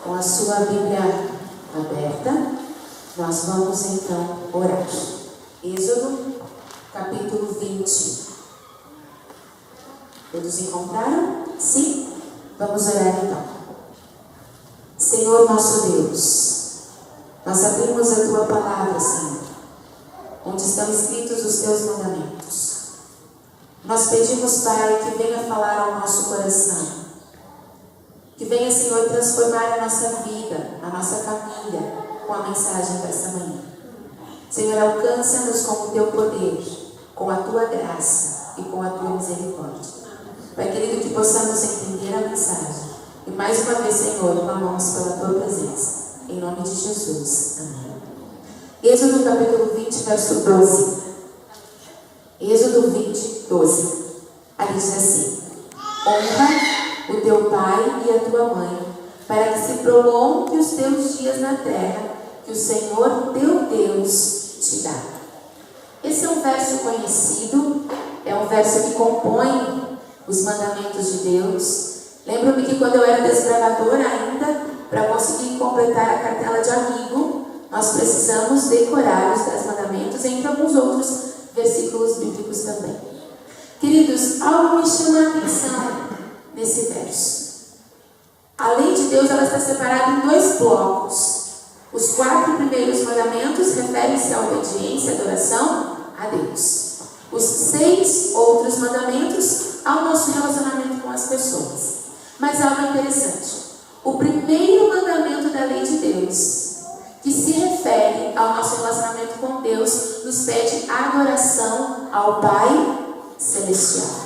Com a sua Bíblia aberta, nós vamos então orar. Êxodo, capítulo 20. Todos encontraram? Sim? Vamos orar então. Senhor nosso Deus, nós abrimos a Tua palavra, Senhor, onde estão escritos os Teus mandamentos. Nós pedimos, Pai, que venha falar ao nosso coração. Que venha, Senhor, transformar a nossa vida, a nossa família, com a mensagem dessa manhã. Senhor, alcança-nos com o Teu poder, com a Tua graça e com a Tua misericórdia. Pai querido, que possamos entender a mensagem. E mais uma vez, Senhor, clamamos pela Tua presença. Em nome de Jesus. Amém. Êxodo capítulo 20, verso 12. Êxodo 20, 12. Ali diz assim: honra o teu pai e a tua mãe, para que se prolongue os teus dias na terra, que o Senhor teu Deus te dá. Esse é um verso conhecido, é um verso que compõe os mandamentos de Deus. Lembro-me que quando eu era desbravadora ainda, para conseguir completar a cartela de amigo, nós precisamos decorar os 10 mandamentos, entre alguns outros versículos bíblicos também. Queridos, algo me chama a atenção nesse verso. A lei de Deus, ela está separada em 2 blocos. Os 4 primeiros mandamentos referem-se à obediência e adoração a Deus. Os 6 outros mandamentos ao nosso relacionamento com as pessoas. Mas algo interessante. O primeiro mandamento da lei de Deus, que se refere ao nosso relacionamento com Deus, nos pede adoração ao Pai Celestial.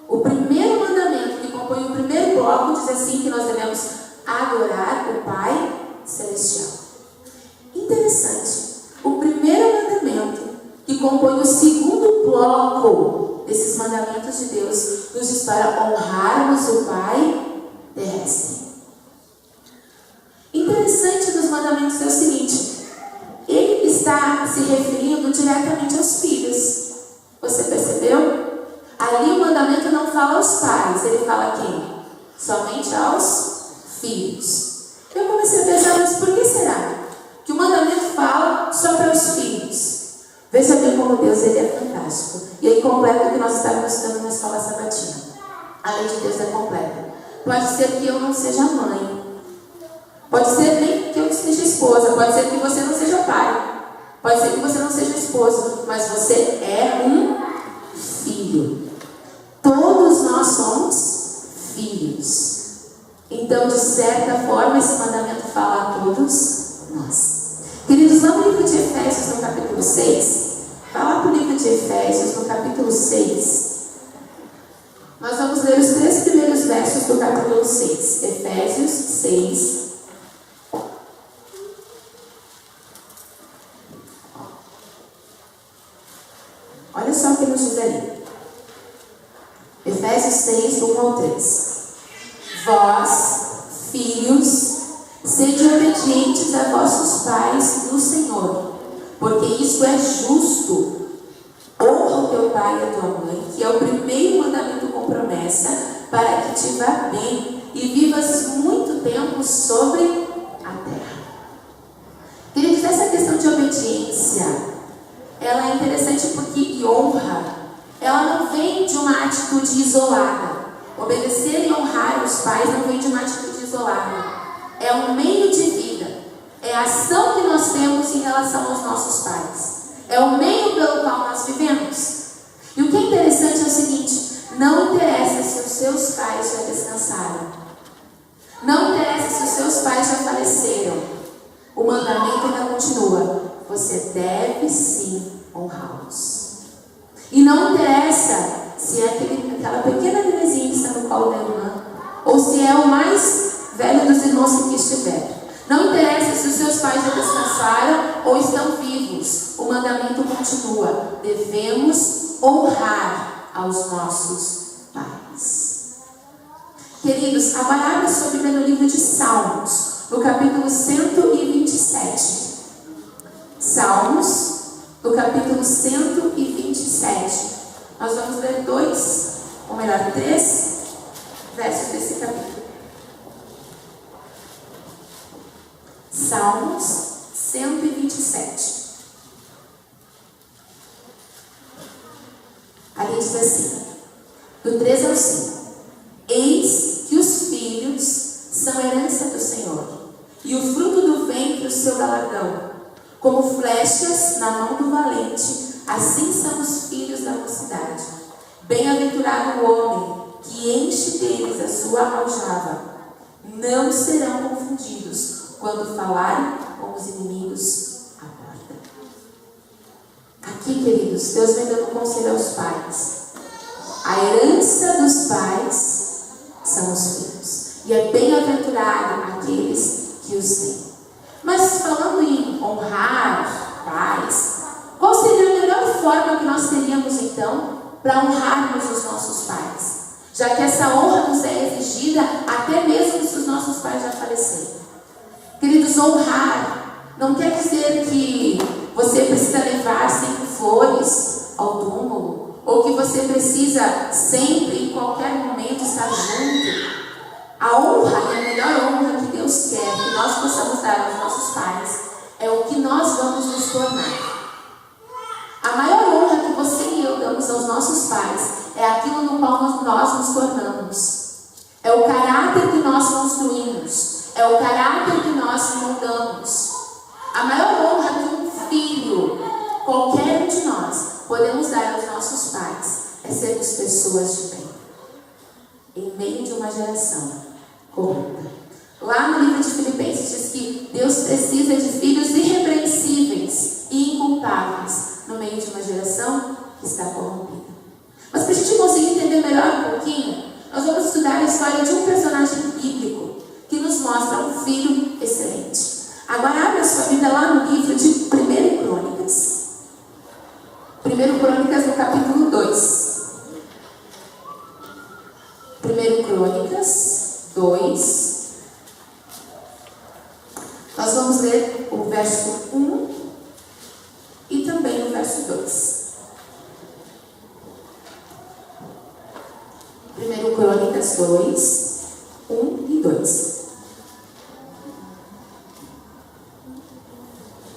O primeiro mandamento que compõe o primeiro bloco diz assim, que nós devemos adorar o Pai Celestial. Interessante. O primeiro mandamento que compõe o segundo bloco desses mandamentos de Deus nos diz para honrarmos o Pai terrestre. Interessante dos mandamentos é o seguinte: ele está se referindo diretamente aos filhos. Você percebeu? Ali o mandamento não fala aos pais, ele fala a quem? Somente aos filhos. Eu comecei a pensar, mas por que será que o mandamento fala só para os filhos? Veja bem como Deus, ele é fantástico. E ele completa o que nós estávamos estudando na escola sabatina. A lei de Deus é completa. Pode ser que eu não seja mãe. Pode ser nem que eu seja esposa. Pode ser que você não seja pai. Pode ser que você não seja esposo. Mas você é um filho. Todos nós somos filhos. Então, de certa forma, esse mandamento fala a todos nós. Queridos, lá no livro de Efésios, no capítulo 6, vai lá para o livro de Efésios, no capítulo 6. Nós vamos ler os 3 primeiros versos do capítulo 6. Efésios 6. Olha só o que nos diz ali. Efésios 6, 1 ao 3. Vós, filhos, sede obedientes a vossos pais no Senhor, porque isso é justo. Honra o teu pai e a tua mãe, que é o primeiro mandamento com promessa, para que te vá bem e vivas muito tempo sobre a terra. Queridos, essa questão de obediência, ela é interessante porque honra, ela não vem de uma atitude isolada. Obedecer e honrar os pais não vem de uma atitude isolada. É um meio de vida. É a ação que nós temos em relação aos nossos pais. É o meio pelo qual nós vivemos. E o que é interessante é o seguinte: não interessa se os seus pais já descansaram. Não interessa se os seus pais já faleceram. O mandamento ainda continua. Você deve sim honrá-los. E não interessa se é aquela pequena bebezinha que está no colo da irmã, ou se é o mais velho dos irmãos que estiver. Não interessa se os seus pais já descansaram ou estão vivos. O mandamento continua. Devemos honrar aos nossos pais. Queridos, abra sua Bíblia no livro de Salmos, no capítulo 127. Salmos, no capítulo 127. Nós vamos ler 3 versos desse capítulo. Salmos 127. Ali diz assim, do 3 ao 5. Eis que os filhos são herança do Senhor, e o fruto do ventre o seu galardão. Como flechas na mão do valente, assim são os filhos da mocidade. Bem-aventurado o homem que enche deles a sua aljava. Não serão confundidos quando falarem com os inimigos à porta. Aqui, queridos, Deus vem dando conselho aos pais. A herança dos pais são os filhos, e é bem-aventurado aqueles que os têm. Mas falando em honrar pais, qual seria a melhor forma que nós teríamos então para honrarmos os nossos pais? Já que essa honra nos é exigida até mesmo se os nossos pais já faleceram. Queridos, honrar não quer dizer que você precisa levar sempre flores ao túmulo, ou que você precisa sempre, em qualquer momento, estar junto. A honra e a melhor honra que Deus quer que nós possamos dar aos nossos pais é o que nós vamos nos tornar. A maior honra que você e eu damos aos nossos pais é aquilo no qual nós nos tornamos. É o caráter que nós construímos. É o caráter que nós moldamos. A maior honra que um filho, qualquer um de nós, podemos dar aos nossos pais é sermos pessoas de bem, em meio de uma geração corrupta. Lá no livro de Filipenses diz que Deus precisa de filhos irrepreensíveis e inculpáveis no meio de uma geração que está corrompida. Mas para a gente conseguir entender melhor um pouquinho, nós vamos estudar a história de um personagem bíblico que nos mostra um filho excelente. Agora abre a sua Bíblia lá no livro de 1 Crônicas. 1 Crônicas no capítulo 2. 1 Crônicas 2. Nós vamos ler o verso 1 e também o verso 2. 1 Crônicas 2, 1 e 2.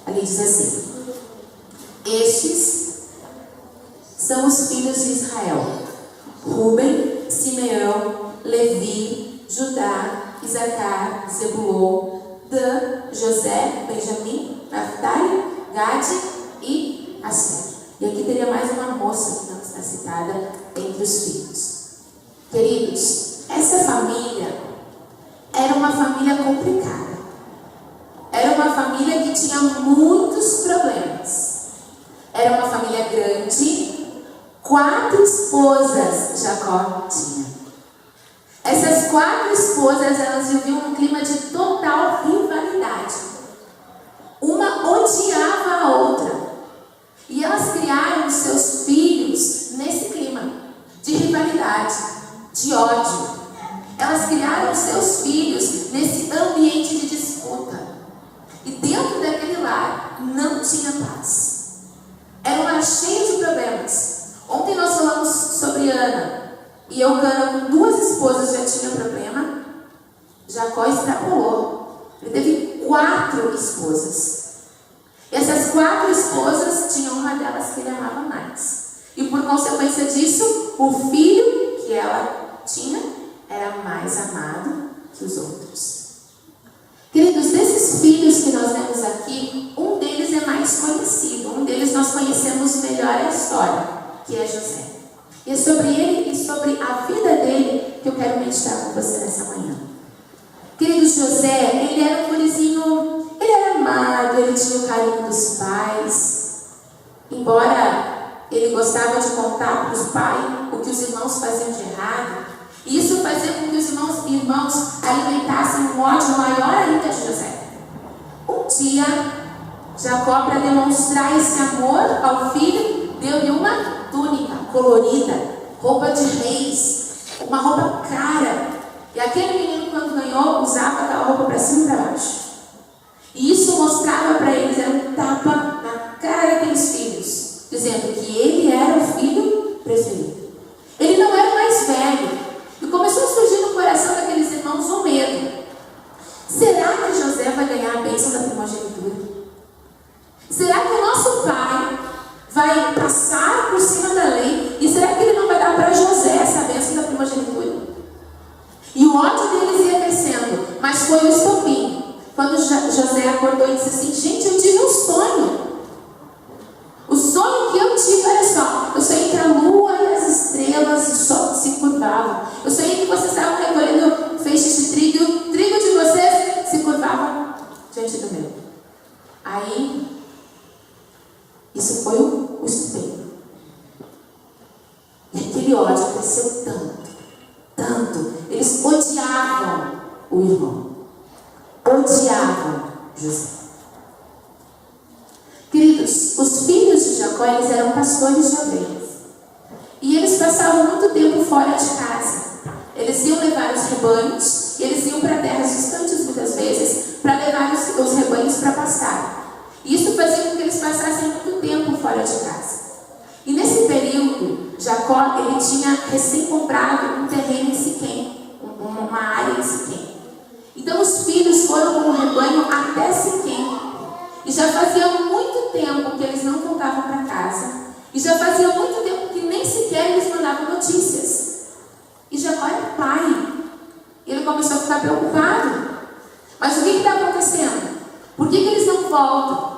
Ali diz assim: estes são os filhos de Israel: Rúben, Simeão, Levi, Judá, Isacar, Zebulon, Dan, José, Benjamim, Naftali, Gade e Aser. E aqui teria mais uma moça que não está citada entre os filhos. Queridos, essa família era uma família complicada. Era uma família que tinha muitos problemas. Era uma família grande. 4 esposas Jacó tinha. Essas 4 esposas, elas viviam num clima de total rivalidade. Uma odiava a outra. E elas criaram seus filhos nesse clima de rivalidade, de ódio. Elas criaram seus filhos nesse ambiente de disputa. E dentro daquele lar não tinha paz. Era um lar cheio de problemas. Ontem nós falamos sobre Ana. E Eucana, com 2 esposas, já tinha problema. Jacó extrapolou. Ele teve 4 esposas. E essas 4 esposas, tinha uma delas que ele amava mais. E por consequência disso, o filho que ela tinha era mais amado que os outros. Queridos, desses filhos que nós vemos aqui, um deles é mais conhecido. Um deles nós conhecemos melhor a história, que é José. E é sobre ele e sobre a vida dele que eu quero meditar com você nessa manhã. Querido José, ele era um gurizinho, ele era amado, ele tinha o carinho dos pais. Embora ele gostava de contar para os pais o que os irmãos faziam de errado, e isso fazia com que os irmãos alimentassem um ódio maior ainda de José. Um dia, Jacó, para demonstrar esse amor ao filho, deu-lhe uma túnica colorida, roupa de reis, uma roupa cara. E aquele menino, quando ganhou, usava aquela roupa para cima e para baixo. E isso mostrava para eles, era um tapa na cara daqueles filhos, dizendo que ele era o filho preferido. Ele não era o mais velho. E começou a surgir no coração daqueles irmãos um medo. Será que José vai ganhar bem bênção da primogenitura? Será que o nosso pai vai passar por cima da lei? E será que ele não vai dar para José essa bênção da primogenitura? E o ódio deles ia crescendo, mas foi o estopim. Quando José acordou e disse assim: gente, eu tive um sonho. O sonho que eu tive, olha só, eu sonhei que a lua e as estrelas e o sol se curvavam. Eu sonhei que vocês estavam recolhendo feixes de trigo, e o trigo de vocês se curvava diante do meu. Aí, isso foi o estopim. E aquele ódio cresceu tanto. Eles odiavam o irmão. Odiavam José. Queridos, os filhos de Jacó, eles eram pastores de ovelhas. E eles passavam muito tempo fora de casa. Eles iam levar os rebanhos, e eles iam para terras distantes muitas vezes, para levar os rebanhos para pastar. E isso fazia com que eles passassem muito tempo fora de casa. E nesse período, Jacó, ele tinha recém comprado um terreno em Siquém, uma área em Siquém. Então os filhos foram com o rebanho até Siquém. E já fazia muito tempo que eles não voltavam para casa. E já fazia muito tempo que nem sequer eles mandavam notícias. E Jacó era pai. E ele começou a ficar preocupado. Mas o que está acontecendo? Por que eles não voltam?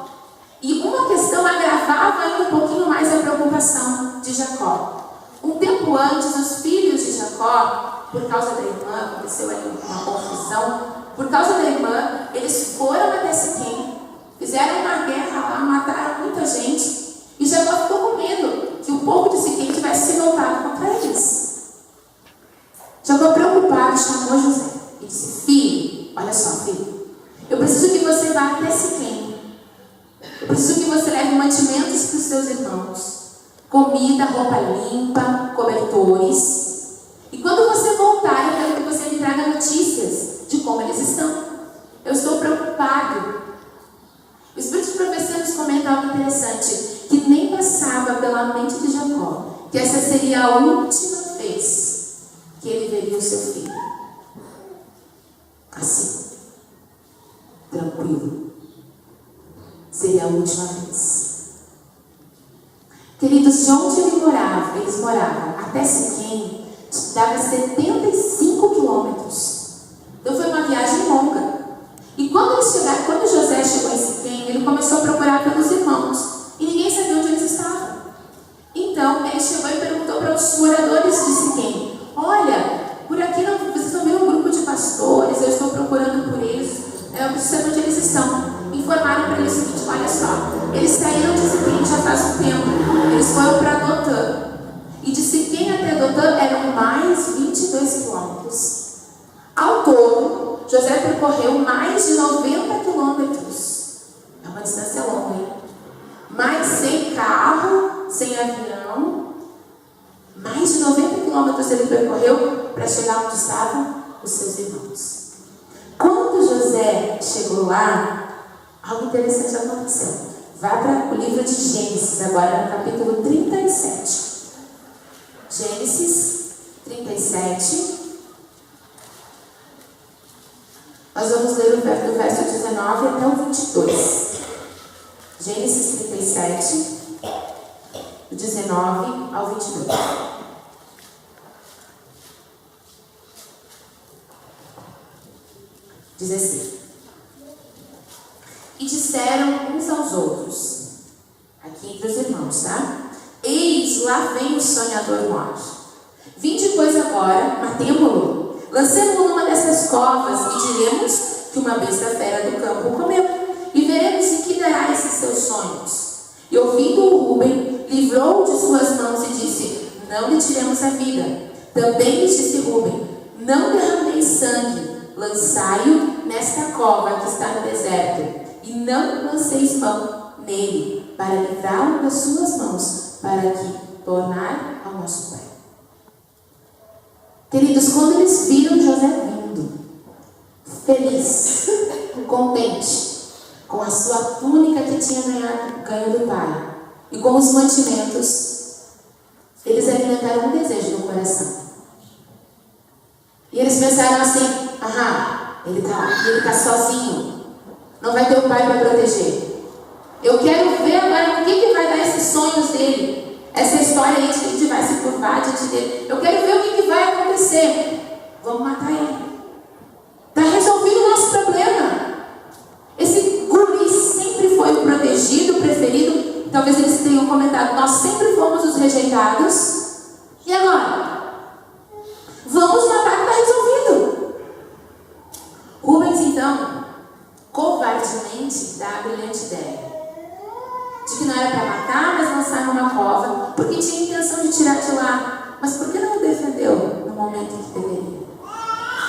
E uma questão agravava ainda um pouquinho mais a preocupação de Jacó. Um tempo antes, os filhos de Jacó, por causa da irmã, aconteceu aí uma confusão. Por causa da irmã, eles foram até Siquém, fizeram uma guerra lá, mataram muita gente. E Jacó ficou com medo que o povo de Siquém tivesse se voltado contra eles. Jacó, preocupado, chamou José e disse: filho, olha só, filho, eu preciso que você vá até Siquém. Eu preciso que você leve mantimentos para os seus irmãos, comida, roupa limpa, cobertores. E quando você voltar, eu quero que você me traga notícias de como eles estão. Eu estou preocupado. O Espírito de Profecia nos comenta algo interessante, que nem passava pela mente de Jacó que essa seria a última vez que ele veria o seu filho. Assim, tranquilo. Seria a última vez. Queridos, de onde eles moravam até Siquém, dava 75 quilômetros. Então foi uma viagem longa. E quando José chegou em Siquém, ele começou a procurar pelos irmãos. E ninguém sabia onde eles estavam. Então ele chegou e perguntou para os moradores de Siquém: olha, por aqui vocês não viram um grupo de pastores? Eu estou procurando por eles. Eu preciso saber onde eles estão. Informaram para ele o seguinte: olha só, eles saíram de Siquém já faz um tempo. Eles foram para Dotã. E de Siquém até Dotã eram mais 22 quilômetros. Ao todo, José percorreu mais de 90 quilômetros. É uma distância longa, hein? Mas sem carro, sem avião, mais de 90 quilômetros ele percorreu para chegar onde estavam os seus irmãos. Quando José chegou lá, algo interessante aconteceu. Vá para o livro de Gênesis, agora no capítulo 37. Gênesis 37. Nós vamos ler do verso 19 até o 22. Gênesis 37, do 19 ao 22. Diz assim: e disseram uns aos outros, aqui entre os irmãos, tá? Eis, lá vem o sonhador mor. Vinde, pois, agora, matemo-lo. Lancemo-lo numa dessas covas e diremos que uma besta fera do campo o comeu. E veremos em que dará esses seus sonhos. E ouvindo-o Rúben, livrou-o de suas mãos e disse: não lhe tiremos a vida. Também lhe disse Rúben: não derrameis sangue, lançai-o nesta cova que está no deserto. E não lanceis mão nele, para livrá-lo das suas mãos, para que tornar ao nosso pai. Queridos, quando eles viram José vindo, feliz, contente, com a sua túnica que tinha ganho do pai, e com os mantimentos, eles alimentaram um desejo no coração. E eles pensaram assim: ele está sozinho. não vai ter o pai para proteger. Eu quero ver agora o que vai dar esses sonhos dele, essa história aí de que a gente vai se curvar diante dele. Eu quero ver o que vai acontecer. Vamos matar ele. Está resolvido o nosso problema. Esse guri sempre foi o protegido, o preferido. Talvez eles tenham comentado, nós sempre fomos os rejeitados. E agora? Vamos matar que está resolvido. Rubens, então, covardemente dá a brilhante ideia de que não era para matar, mas lançar numa cova, porque tinha intenção de tirar de lá. Mas por que não o defendeu no momento em que deveria?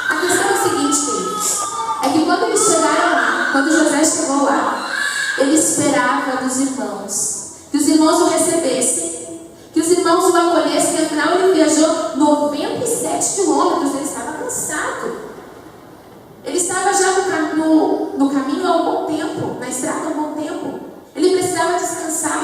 A questão é o seguinte, queridos, é que quando eles chegaram lá, quando José chegou lá, ele esperava dos irmãos, que os irmãos o recebessem, que os irmãos o acolhessem, que afinal ele viajou 97 quilômetros, ele estava cansado. Ele estava já no caminho há um bom tempo, na estrada há um bom tempo. Ele precisava descansar.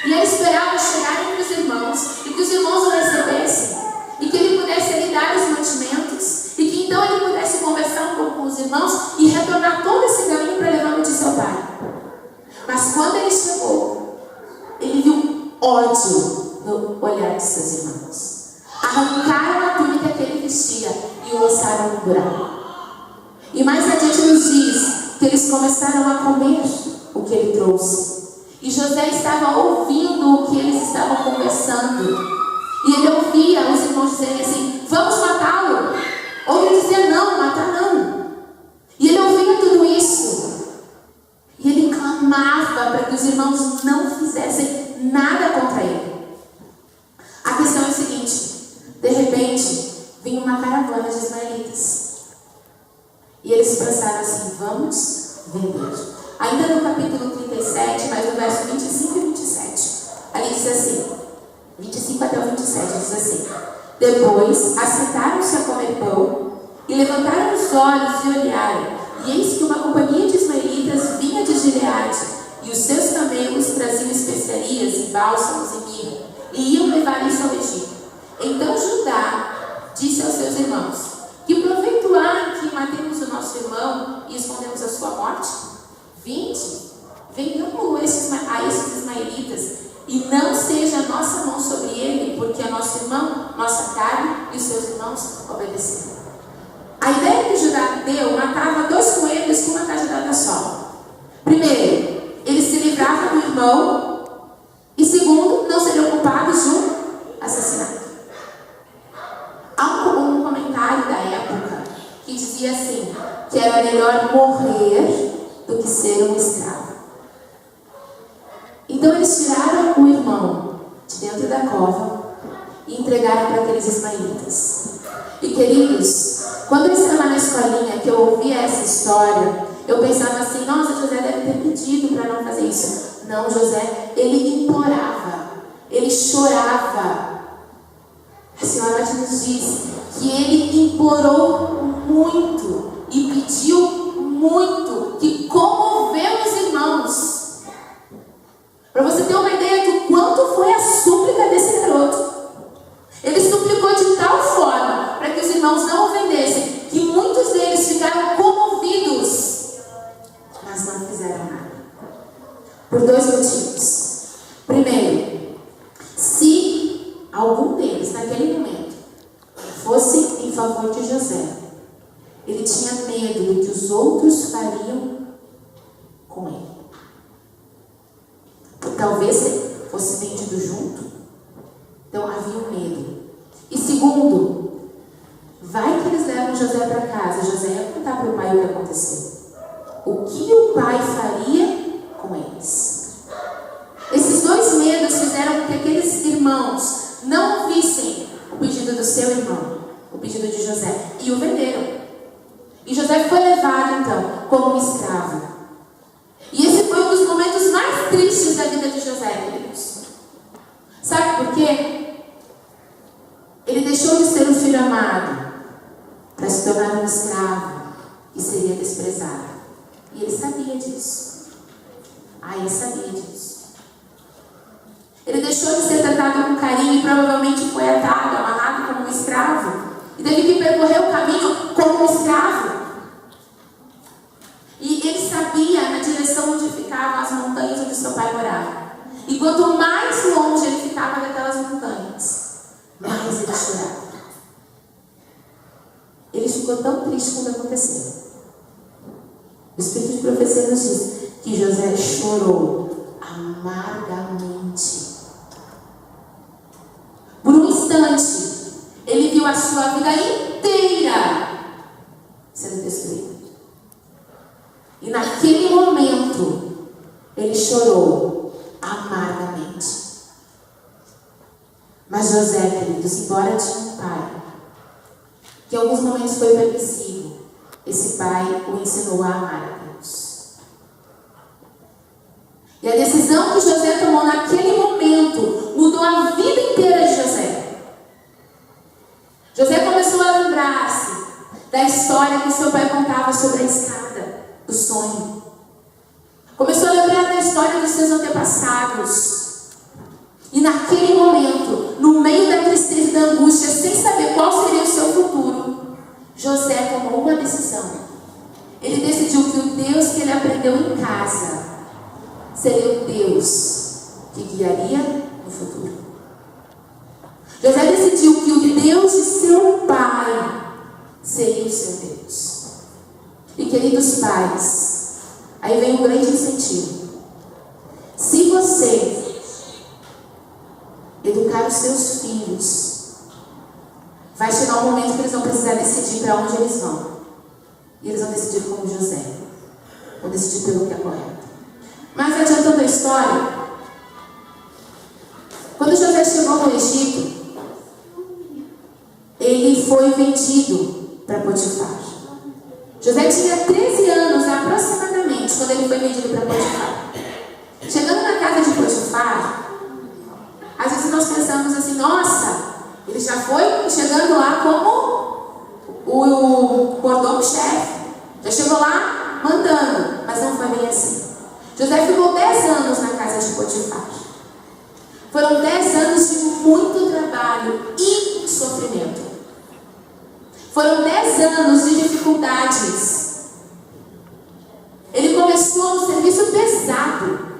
E ele esperava chegar entre os irmãos, e que os irmãos o recebessem, e que ele pudesse ali dar os mantimentos, e que então ele pudesse conversar um pouco com os irmãos e retornar todo esse caminho para levar notícia ao pai. Mas quando ele chegou, ele viu ódio no olhar de seus irmãos. Arrancaram a túnica que ele vestia e o lançaram no buraco. E mais adiante nos diz que eles começaram a comer o que ele trouxe. E José estava ouvindo o que eles estavam conversando. E ele ouvia os irmãos dizerem assim, vamos matá-lo. Ou ele dizia, não, matar não. E ele ouvia tudo isso. E ele clamava para que os irmãos não fizessem nada contra ele. A questão é a seguinte, de repente, vinha uma caravana de ismaelitas. E eles pensaram assim, vamos vender. Ainda no capítulo 37, mas no verso 25 e 27, ali diz assim, 25 até o 27, diz assim, depois assentaram-se a comer pão e levantaram os olhos e olharam, e eis que uma companhia de ismaelitas vinha de Gileade, e os seus camelos traziam especiarias e bálsamos e mirra, e iam levar isso ao Egito. Então Judá disse aos seus irmãos, que proveito há em que matemos o nosso irmão e escondemos a sua morte? Vendamos a esses ismaelitas, e não seja a nossa mão sobre ele, porque é nosso irmão, nossa carne, e os seus irmãos obedeceram. A ideia que Judá deu matava 2 coelhos com uma cajadada só. Primeiro, ele se livrava do irmão, e segundo, não seriam culpados de um assassinato. Há um comentário da época que dizia assim, que era melhor morrer do que ser um escravo. Então eles tiraram o irmão de dentro da cova e entregaram para aqueles ismaelitas. E queridos, quando eu estava na escolinha, que eu ouvia essa história, eu pensava assim, nossa, José deve ter pedido para não fazer isso. Não, José, ele implorava, ele chorava. A senhora nos diz que ele implorou muito e pediu muito, que comoveu os irmãos. Para você ter uma ideia do quanto foi a súplica desse garoto. Ele suplicou de tal forma para que os irmãos não o vendessem, que muitos deles ficaram comovidos, mas não fizeram nada. Por 2 motivos. Primeiro, se algum deles, naquele momento, fosse em favor de José, ele tinha medo do que os outros fariam com ele. Talvez fosse vendido junto. Então havia um medo. E segundo, vai que eles levam José para casa. José ia contar para o pai o que aconteceu. O que o pai faria com eles? Esses 2 medos fizeram com que aqueles irmãos não vissem o pedido do seu irmão, o pedido de José, e o venderam. E José foi levado então como um escravo. E esse foi um dos momentos mais tristes da vida de José, queridos. Sabe por quê? Ele deixou de ser um filho amado para se tornar um escravo e seria desprezado. E ele sabia disso. Ele sabia disso. Ele deixou de ser tratado com carinho e provavelmente foi atado, amarrado como um escravo. E teve que percorrer o caminho como um escravo. E ele sabia na direção onde ficavam as montanhas onde seu pai morava. E quanto mais longe ele ficava daquelas montanhas, mais ele chorava. Ele ficou tão triste quando aconteceu. O Espírito de profecia nos diz que José chorou amargamente. Por um instante, ele viu a sua vida inteira sendo destruída. E naquele momento, ele chorou amargamente. Mas José, queridos, embora tinha um pai, que em alguns momentos foi permissivo, esse pai o ensinou a amar a Deus. E a decisão que José tomou naquele momento mudou a vida inteira de José. José começou a lembrar-se da história que seu pai contava sobre a escada do sonho. Começou a lembrar da história dos seus antepassados. E naquele momento, no meio da tristeza e da angústia, sem saber qual seria o seu futuro, José tomou uma decisão. Ele decidiu que o Deus que ele aprendeu em casa seria o Deus que guiaria no futuro. José decidiu que o Deus de seu pai seria o seu Deus. E queridos pais, aí vem um grande incentivo. Se você educar os seus filhos, vai chegar um momento que eles vão precisar decidir para onde eles vão. E eles vão decidir como José. Vão decidir pelo que é correto. Mas adiantando a história, quando José chegou no Egito, ele foi vendido para Potifar. José tinha 13 anos aproximadamente quando ele foi vendido para Potifar. Chegando na casa de Potifar, às vezes nós pensamos assim, nossa, ele já foi chegando lá como o mordomo-chefe. Já chegou lá mandando, mas não foi bem assim. José ficou 10 anos na casa de Potifar. Foram 10 anos de muito trabalho e sofrimento. Foram 10 anos de dificuldades. Ele começou um serviço pesado.